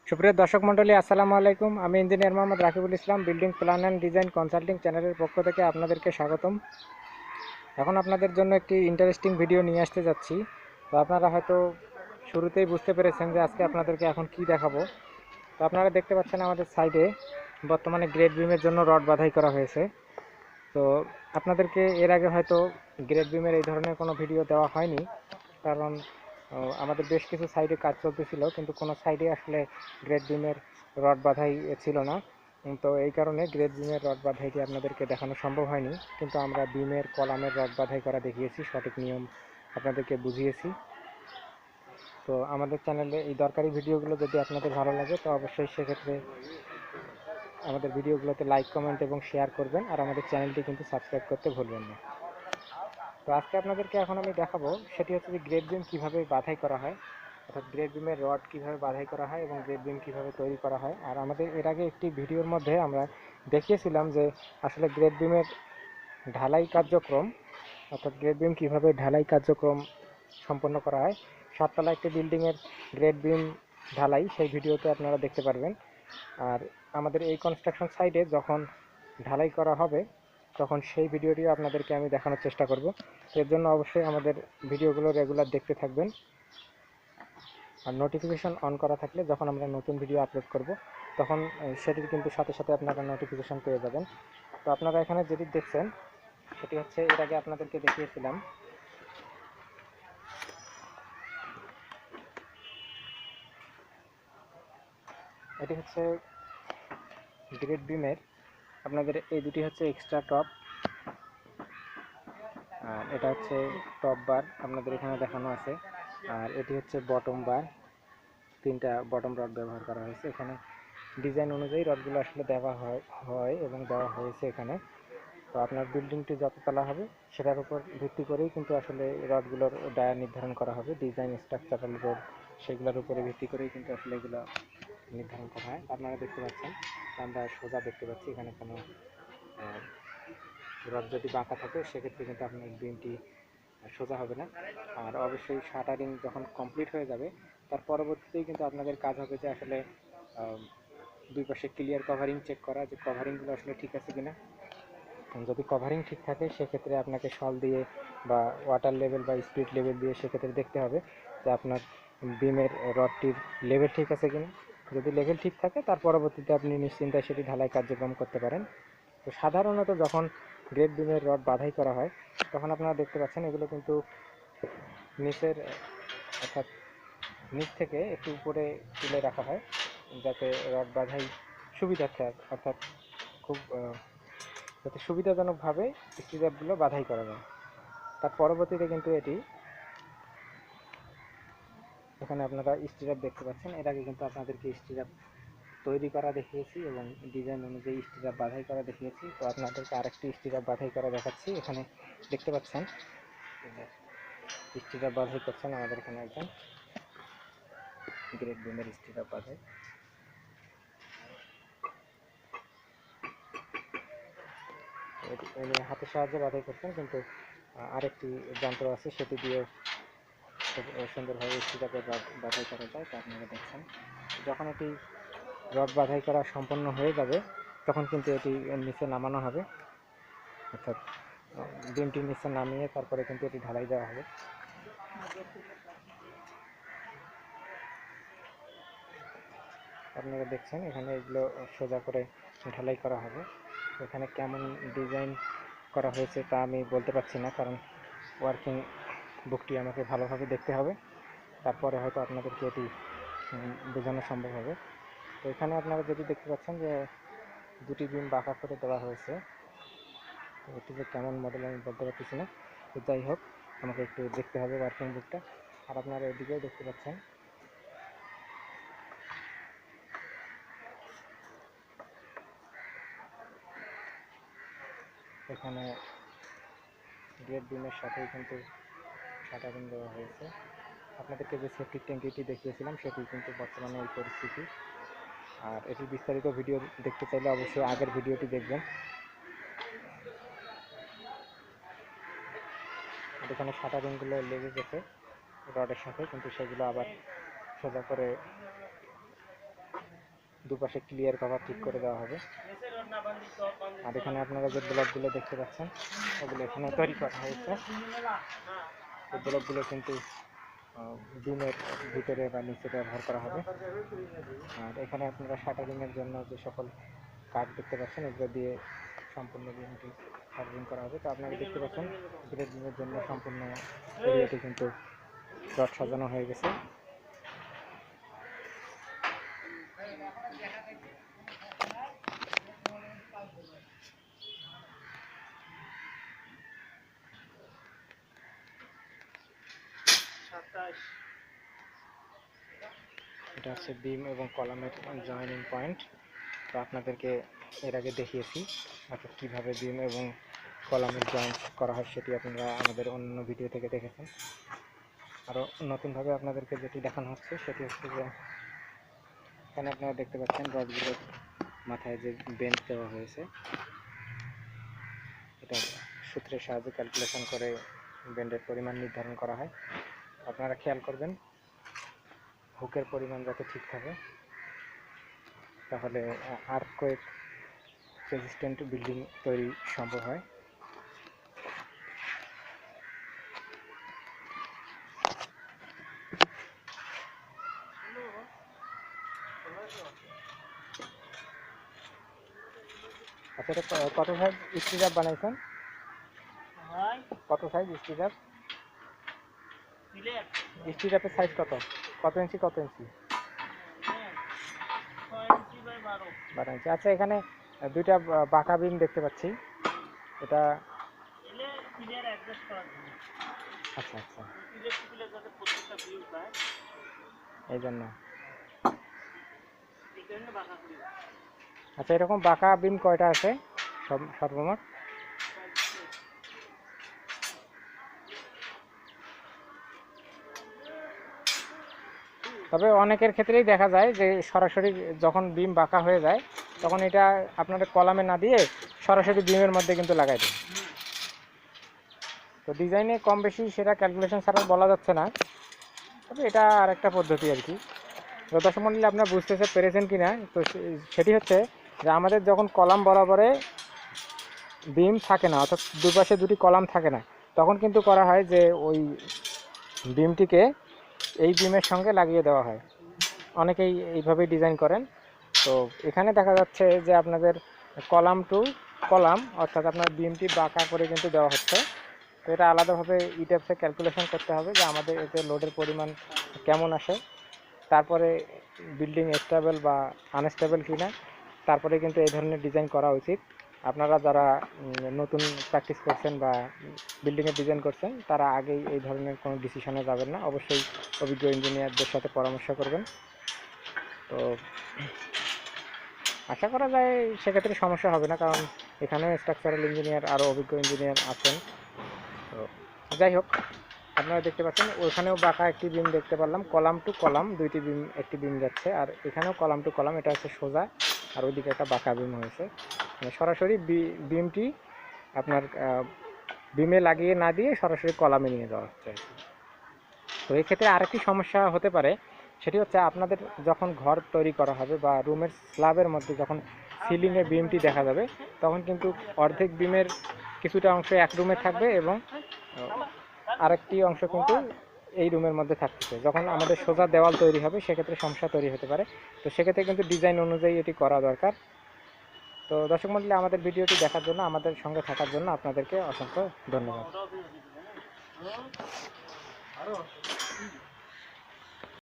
সুপ্রিয় দর্শক মণ্ডলী, আসসালামু আলাইকুম। আমি engineer Mohammad Rakibul Islam, building plan and design consulting চ্যানেলের পক্ষ থেকে আপনাদেরকে স্বাগতম। এখন আপনাদের জন্য একটি ইন্টারেস্টিং ভিডিও নিয়ে আসতে যাচ্ছি। তো আপনারা হয়তো শুরুতেই বুঝতে পেরেছেন যে আজকে আপনাদেরকে এখন কি দেখাবো। তো আপনারা দেখতে পাচ্ছেন আমাদের সাইডে বর্তমানে গ্রেড বিমের জন্য রড বাঁধাই করা হয়েছে। তো আপনাদেরকে এর আগে হয়তো গ্রেড বিমের এই ধরনের কোনো ভিডিও দেওয়া হয়নি, কারণ আমাদের বেশ কিছু সাইডে কাজ চলতেছিল, কিন্তু কোনো সাইডে আসলে গ্রেড বিমের রড বাঁধাই ছিল না। তো এই কারণে গ্রেড বিমের রড বাঁধাইটি আপনাদেরকে দেখানো সম্ভব হয়নি, কিন্তু আমরা বিমের কলামের রড বাঁধাই করা দেখিয়েছি, সঠিক নিয়ম আপনাদেরকে বুঝিয়েছি। তো আমাদের চ্যানেলে এই দরকারি ভিডিওগুলো যদি আপনাদের ভালো লাগে, তো অবশ্যই সেক্ষেত্রে আমাদের ভিডিওগুলোতে লাইক, কমেন্ট এবং শেয়ার করবেন, আর আমাদের চ্যানেলটি কিন্তু সাবস্ক্রাইব করতে ভুলবেন না। তো আজকে আপনাদেরকে এখন আমি দেখাবো সেটি হচ্ছে যে গ্রেড বিম কীভাবে বাঁধাই করা হয়, অর্থাৎ গ্রেড বিমের রড কীভাবে বাঁধাই করা হয় এবং গ্রেড বিম কীভাবে তৈরি করা হয়। আর আমাদের এর আগে একটি ভিডিওর মধ্যে আমরা দেখিয়েছিলাম যে আসলে গ্রেড বিমের ঢালাই কার্যক্রম, অর্থাৎ গ্রেড বিম কীভাবে ঢালাই কার্যক্রম সম্পন্ন করা হয়। সাততলা একটি বিল্ডিংয়ের গ্রেড বিম ঢালাই, সেই ভিডিওতে আপনারা দেখতে পারবেন। আর আমাদের এই কনস্ট্রাকশন সাইটে যখন ঢালাই করা হবে, তখন সেই ভিডিওটিও আপনাদেরকে আমি দেখানোর চেষ্টা করব। এর জন্য অবশ্যই আমাদের ভিডিওগুলো রেগুলার দেখতে থাকবেন, আর নোটিফিকেশন অন করা থাকলে যখন আমরা নতুন ভিডিও আপলোড করব, তখন সেটির কিন্তু সাথে সাথে আপনারা নোটিফিকেশন পেয়ে যাবেন। তো আপনারা এখানে যেটি দেখছেন সেটি হচ্ছে এর আগে আপনাদেরকে দেখিয়েছিলাম, এটি হচ্ছে গ্রেড বিমের আপনাদের এই দুটি হচ্ছে এক্সট্রা টপ, আর এটা হচ্ছে টপ বার আপনাদের এখানে দেখানো আছে, আর এটি হচ্ছে বটম বার। তিনটা বটম রড ব্যবহার করা হয়েছে এখানে। ডিজাইন অনুযায়ী রডগুলো আসলে দেওয়া হয় এবং দেওয়া হয়েছে এখানে। তো আপনার বিল্ডিংটি যত তলা হবে সেটার উপর ভিত্তি করেই কিন্তু আসলে রডগুলোর ডায়া নির্ধারণ করা হবে। ডিজাইন, স্ট্রাকচারাল রড, সেগুলোর উপরে ভিত্তি করেই কিন্তু আসলে এগুলো নির্ধারণ করা হয়। আপনারা দেখতে পাচ্ছেন, আমরা সোজা দেখতে পাচ্ছি, এখানে কোনো রড যদি বাঁকা থাকে সেক্ষেত্রে কিন্তু আপনার বিমটি সোজা হবে না। আর অবশ্যই শাটারিং যখন কমপ্লিট হয়ে যাবে, তার পরবর্তীতেই কিন্তু আপনাদের কাজ হবে যে আসলে দুই পাশে ক্লিয়ার কভারিং চেক করা, যে কভারিংগুলো আসলে ঠিক আছে কিনা। যদি কভারিং ঠিক থাকে সেক্ষেত্রে আপনাকে শল দিয়ে বা ওয়াটার লেভেল বা স্পিড লেভেল দিয়ে সেক্ষেত্রে দেখতে হবে যে আপনার বিমের রডটির লেভেল ঠিক আছে কিনা। যদি লেভেল ঠিক থাকে, তার পরবর্তীতে আপনি নিশ্চিন্তায় সেটি ঢালাই কার্যক্রম করতে পারেন। তো সাধারণত যখন গ্রেড বিমের রড বাঁধাই করা হয়, তখন আপনারা দেখতে পাচ্ছেন এগুলো কিন্তু নিচের, অর্থাৎ নিচ থেকে একটু উপরে তুলে রাখা হয়, যাতে রড বাঁধাই সুবিধার্থে, অর্থাৎ খুব যাতে সুবিধাজনকভাবে স্টিরাপগুলো বাঁধাই করা যায়। তার পরবর্তীতে কিন্তু এটি, এখানে আপনারা স্টিরাপ দেখতে পাচ্ছেন, এর আগে কিন্তু আপনাদেরকে স্টিরাপ তৈরি করা দেখিয়েছি এবং ডিজাইন অনুযায়ী স্টিরাপ বাঁধাই করা দেখিয়েছি। তো আপনাদেরকে আরেকটি স্টিরাপ বাঁধাই করা দেখাচ্ছি। এখানে দেখতে পাচ্ছেন স্টিরাপ বাঁধাই করছেন আমাদের এখানে একজন গ্রেড বিমের স্টিরাপ বাঁধাই। হাতের সাহায্যে বাঁধাই করছেন, কিন্তু আরেকটি যন্ত্র আছে সেটি দিয়ে সুন্দরভাবে স্টিরাপের রড বাঁধাই করা যায়। তা আপনারা দেখছেন, যখন এটি রড বাঁধাই করা সম্পন্ন হয়ে যাবে, তখন কিন্তু এটি নিচে নামানো হবে, অর্থাৎ ডিমটি নিচে নামিয়ে তারপরে কিন্তু এটি ঢালাই দেওয়া হবে। আপনারা দেখছেন এখানে এগুলো সোজা করে ঢালাই করা হবে। এখানে কেমন ডিজাইন করা হয়েছে তা আমি বলতে পারছি না, কারণ ওয়ার্কিং বুকটি আমাকে ভালোভাবে দেখতে হবে, তারপরে হয়তো আপনাদেরকে এটি বোঝানো সম্ভব হবে। তো এখানে আপনারা যেটি দেখতে পাচ্ছেন যে দুটি বিম বাঁকা করে দেওয়া হয়েছে। তো এটি যে কেমন মডেল আমি বলতে পারতেছি না, তো যাই হোক আমাকে একটু দেখতে হবে ওয়ার্কিং বুকটা। আর আপনারা এদিকেও দেখতে পাচ্ছেন এখানে গ্রেড বিমের সাথেই কিন্তু শাটারিং দেওয়া হয়েছে। আপনাদেরকে যে সেফটি ট্যাঙ্কিটি দেখিয়েছিলাম সেটি কিন্তু বর্তমানে এই পরিস্থিতি। আর এটির বিস্তারিত ভিডিও দেখতে চাইলে অবশ্যই আগের ভিডিওটি দেখবেন। আর এখানে শাটারিংগুলো লেগে গেছে রডের সাথে, কিন্তু সেগুলো আবার সোজা করে দুপাশে ক্লিয়ার কভার ঠিক করে দেওয়া হবে। আর এখানে আপনারা যে ব্লকগুলো দেখতে পাচ্ছেন ওগুলো এখানে তৈরি করা হয়েছে। এই ব্লকগুলো কিন্তু বিমের ভিতরে বা নিচে ব্যবহার করা হবে। আর এখানে আপনারা শাটারিংয়ের জন্য যে সকল কাঠ দেখতে পাচ্ছেন এগুলো দিয়ে সম্পূর্ণ বিমটি শাটারিং করা হবে। তো আপনারা দেখতে পাচ্ছেন গ্রেড বিমের জন্য সম্পূর্ণ এরিয়াটি কিন্তু রড সাজানো হয়ে গেছে। এটা হচ্ছে বিম এবং কলামের জয়েনিং পয়েন্ট। তো আপনাদেরকে এর আগে দেখিয়েছি অর্থাৎ কীভাবে বিম এবং কলামের জয়েন্ট করা হয়, সেটি আপনারা আমাদের অন্য ভিডিও থেকে দেখেছেন। আরও নতুনভাবে আপনাদেরকে যেটি দেখানো হচ্ছে সেটি হচ্ছে যে এখানে আপনারা দেখতে পাচ্ছেন রডগুলোর মাথায় যে বেঞ্চ দেওয়া হয়েছে, এটা সূত্রের সাহায্যে ক্যালকুলেশন করে বেন্ডের পরিমাণ নির্ধারণ করা হয়। আপনারা খেয়াল করবেন হুকের পরিমাণ যাতে ঠিক থাকে, তাহলে আর্থকোয়েক রেজিস্ট্যান্ট বিল্ডিং তৈরি সম্ভব হয়। আচ্ছা, এটা কত সাইজ স্টিরাপ বানাইছেন? কত সাইজ স্টিরাপ? স্টিরাপের সাইজ কত? কত ইঞ্চি? 12 ইঞ্চি। আচ্ছা, এখানে দুইটা বাঁকা বিম দেখতে পাচ্ছি, এটা আচ্ছা আচ্ছা এই জন্য। আচ্ছা, এরকম বাঁকা বিম কয়টা আছে সর্বমোট? তবে অনেকের ক্ষেত্রেই দেখা যায় যে সরাসরি যখন বিম বাঁকা হয়ে যায় তখন এটা আপনাদের কলামে না দিয়ে সরাসরি বিমের মধ্যে কিন্তু লাগাই দেয়। তো ডিজাইনে কম বেশি সেটা ক্যালকুলেশন ছাড়া বলা যাচ্ছে না, তবে এটা আর একটা পদ্ধতি আর কি। দর্শক মণ্ডলী, আপনারা বুঝতে পেরেছেন কি না? তো সেটি হচ্ছে যে আমাদের যখন কলাম বরাবরে বিম থাকে না, অর্থাৎ দুপাশে দুটি কলাম থাকে না, তখন কিন্তু করা হয় যে ওই বিমটিকে এই বিমের সঙ্গে লাগিয়ে দেওয়া হয়। অনেকেই এইভাবেই ডিজাইন করেন। তো এখানে দেখা যাচ্ছে যে আপনাদের কলাম টু কলাম, অর্থাৎ আপনার বিমটি বাঁকা করে কিন্তু দেওয়া হচ্ছে। তো এটা আলাদাভাবে ইটেপসে ক্যালকুলেশন করতে হবে যে আমাদের এতে লোডের পরিমাণ কেমন আসে, তারপরে বিল্ডিং স্টেবল বা আনস্টেবল কিনা, তারপরে কিন্তু এই ধরনের ডিজাইন করা উচিত। আপনারা যারা নতুন প্র্যাকটিস করছেন বা বিল্ডিংয়ের ডিজাইন করছেন তারা আগেই এই ধরনের কোনো ডিসিশনে যাবেন না, অবশ্যই অভিজ্ঞ ইঞ্জিনিয়ারদের সাথে পরামর্শ করবেন। তো আশা করা যায় সেক্ষেত্রে সমস্যা হবে না, কারণ এখানেও স্ট্রাকচারাল ইঞ্জিনিয়ার আরও অভিজ্ঞ ইঞ্জিনিয়ার আছেন। তো যাই হোক, আপনারা দেখতে পাচ্ছেন ওইখানেও বাঁকা একটি বিম দেখতে পারলাম, কলাম টু কলাম দুইটি বিম, একটি বিম যাচ্ছে। আর এখানেও কলাম টু কলাম, এটা হচ্ছে সোজা, আর ওইদিকে একটা বাঁকা বিম হয়েছে। মানে সরাসরি বিমটি আপনার বিমে লাগিয়ে না দিয়ে সরাসরি কলামে নিয়ে যাওয়া হচ্ছে। তো এক্ষেত্রে আরেকটি সমস্যা হতে পারে, সেটি হচ্ছে আপনাদের যখন ঘর তৈরি করা হবে বা রুমের স্ল্যাবের মধ্যে যখন সিলিংয়ে বিমটি দেখা যাবে, তখন কিন্তু অর্ধেক বিমের কিছুটা অংশ এক রুমে থাকবে এবং আরেকটি অংশ কিন্তু এই রুমের মধ্যে থাকতেছে। যখন আমাদের সোজা দেওয়াল তৈরি হবে সেক্ষেত্রে সমস্যা তৈরি হতে পারে। তো সেক্ষেত্রে কিন্তু ডিজাইন অনুযায়ী এটি করা দরকার। তো দর্শক মণ্ডলী, আমাদের ভিডিওটি দেখার জন্য, আমাদের সঙ্গে থাকার জন্য আপনাদেরকে অসংখ্য ধন্যবাদ।